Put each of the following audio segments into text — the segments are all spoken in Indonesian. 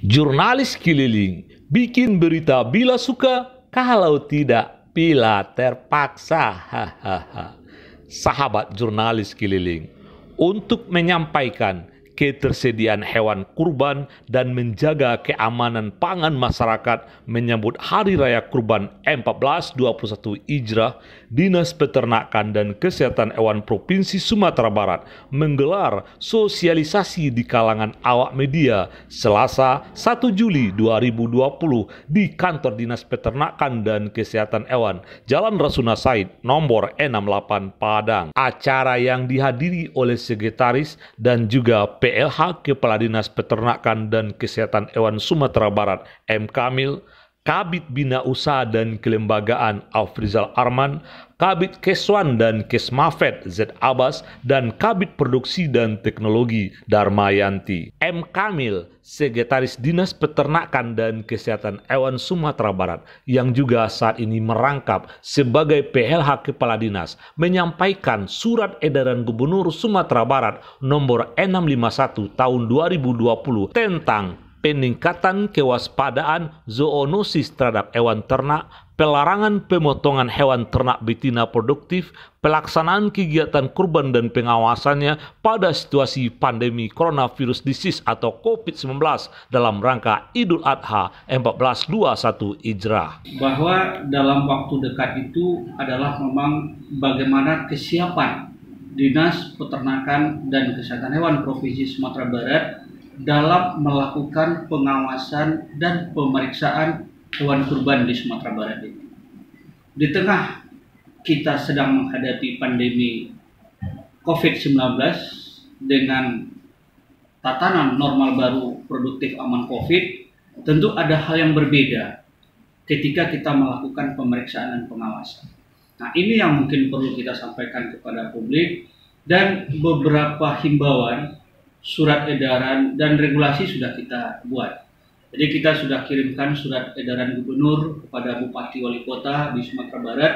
Jurnalis keliling bikin berita bila suka, kalau tidak bila terpaksa. Hahaha. Sahabat jurnalis keliling, untuk menyampaikan ketersediaan hewan kurban dan menjaga keamanan pangan masyarakat menyambut Hari Raya Kurban 1421 Hijrah, Dinas Peternakan dan Kesehatan Hewan Provinsi Sumatera Barat menggelar sosialisasi di kalangan awak media Selasa 1 Juli 2020 di Kantor Dinas Peternakan dan Kesehatan Hewan Jalan Rasuna Said nomor 68 Padang. Acara yang dihadiri oleh sekretaris dan juga PLH Kepala Dinas Peternakan dan Kesehatan Hewan Sumatera Barat M. Kamil, Kabid Bina Usaha dan Kelembagaan Afrizal Arman, Kabid Keswan dan Kesmafet Z. Abbas, dan Kabid Produksi dan Teknologi Darmayanti. M. Kamil, Sekretaris Dinas Peternakan dan Kesehatan Hewan Sumatera Barat, yang juga saat ini merangkap sebagai PLH Kepala Dinas, menyampaikan surat edaran Gubernur Sumatera Barat nomor 651 tahun 2020 tentang peningkatan kewaspadaan zoonosis terhadap hewan ternak, pelarangan pemotongan hewan ternak betina produktif, pelaksanaan kegiatan kurban dan pengawasannya pada situasi pandemi coronavirus disease atau COVID-19 dalam rangka Idul Adha 1421 Hijrah. Bahwa dalam waktu dekat itu adalah memang bagaimana kesiapan Dinas Peternakan dan Kesehatan Hewan Provinsi Sumatera Barat dalam melakukan pengawasan dan pemeriksaan hewan kurban di Sumatera Barat ini. Di tengah kita sedang menghadapi pandemi COVID-19 dengan tatanan normal baru produktif aman COVID, tentu ada hal yang berbeda ketika kita melakukan pemeriksaan dan pengawasan. Nah, ini yang mungkin perlu kita sampaikan kepada publik, dan beberapa himbauan, surat edaran dan regulasi sudah kita buat. Jadi kita sudah kirimkan surat edaran gubernur kepada Bupati Wali Kota di Sumatera Barat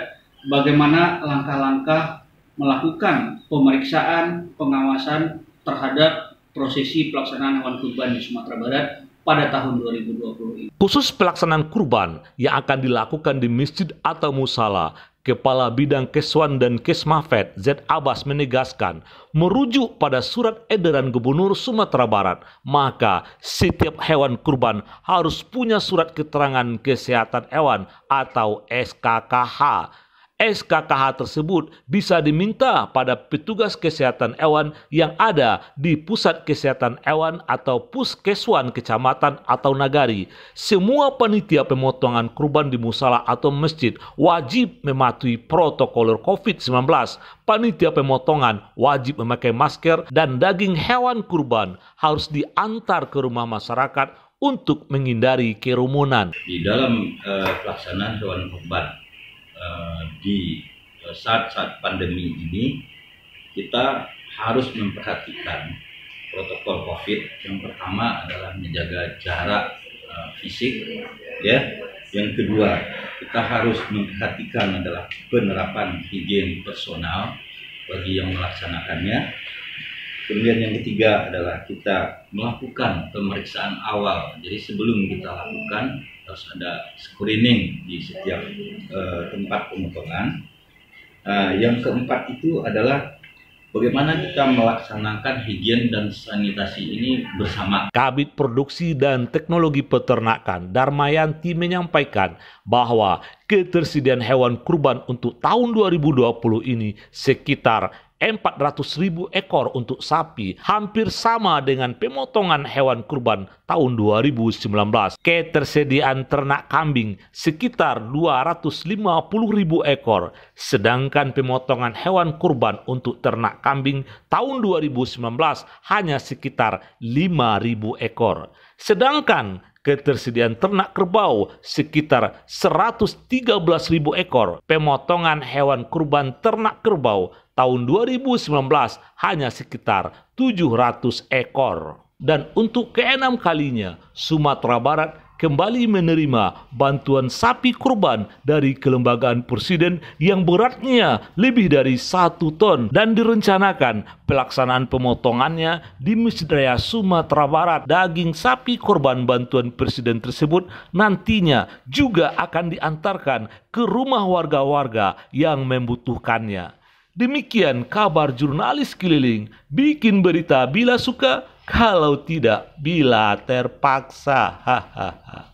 bagaimana langkah-langkah melakukan pemeriksaan, pengawasan terhadap prosesi pelaksanaan hewan kurban di Sumatera Barat pada tahun 2020 ini. Khusus pelaksanaan kurban yang akan dilakukan di masjid atau musala, Kepala Bidang Keswan dan Kesmafet Z. Abbas menegaskan, merujuk pada surat edaran Gubernur Sumatera Barat, maka setiap hewan kurban harus punya surat keterangan kesehatan hewan atau SKKH. SKKH tersebut bisa diminta pada petugas kesehatan hewan yang ada di Pusat Kesehatan Hewan atau Puskeswan Kecamatan atau Nagari. Semua panitia pemotongan kurban di musala atau masjid wajib mematuhi protokol COVID-19. Panitia pemotongan wajib memakai masker dan daging hewan kurban harus diantar ke rumah masyarakat untuk menghindari kerumunan. Di dalam pelaksanaan hewan kurban di saat-saat pandemi ini, kita harus memperhatikan protokol COVID. Yang pertama adalah menjaga jarak fisik, ya. Yang kedua, kita harus memperhatikan adalah penerapan higien personal bagi yang melaksanakannya. Kemudian yang ketiga adalah kita melakukan pemeriksaan awal. Jadi sebelum kita lakukan harus ada screening di setiap tempat pemotongan. Yang keempat itu adalah bagaimana kita melaksanakan higien dan sanitasi ini bersama. Kabid Produksi dan Teknologi Peternakan Darmayanti menyampaikan bahwa ketersediaan hewan kurban untuk tahun 2020 ini sekitar 400.000 ekor untuk sapi, hampir sama dengan pemotongan hewan kurban tahun 2019. Ketersediaan ternak kambing sekitar 250.000 ekor, sedangkan pemotongan hewan kurban untuk ternak kambing tahun 2019 hanya sekitar 5.000 ekor. Sedangkan ketersediaan ternak kerbau sekitar 113.000 ekor. Pemotongan hewan kurban ternak kerbau tahun 2019 hanya sekitar 700 ekor. Dan untuk keenam kalinya, Sumatera Barat kembali menerima bantuan sapi kurban dari Kelembagaan Presiden yang beratnya lebih dari 1 ton dan direncanakan pelaksanaan pemotongannya di Masjid Raya Sumatera Barat. Daging sapi kurban bantuan Presiden tersebut nantinya juga akan diantarkan ke rumah warga-warga yang membutuhkannya. Demikian kabar jurnalis keliling, bikin berita bila suka, kalau tidak bila terpaksa. Hahaha.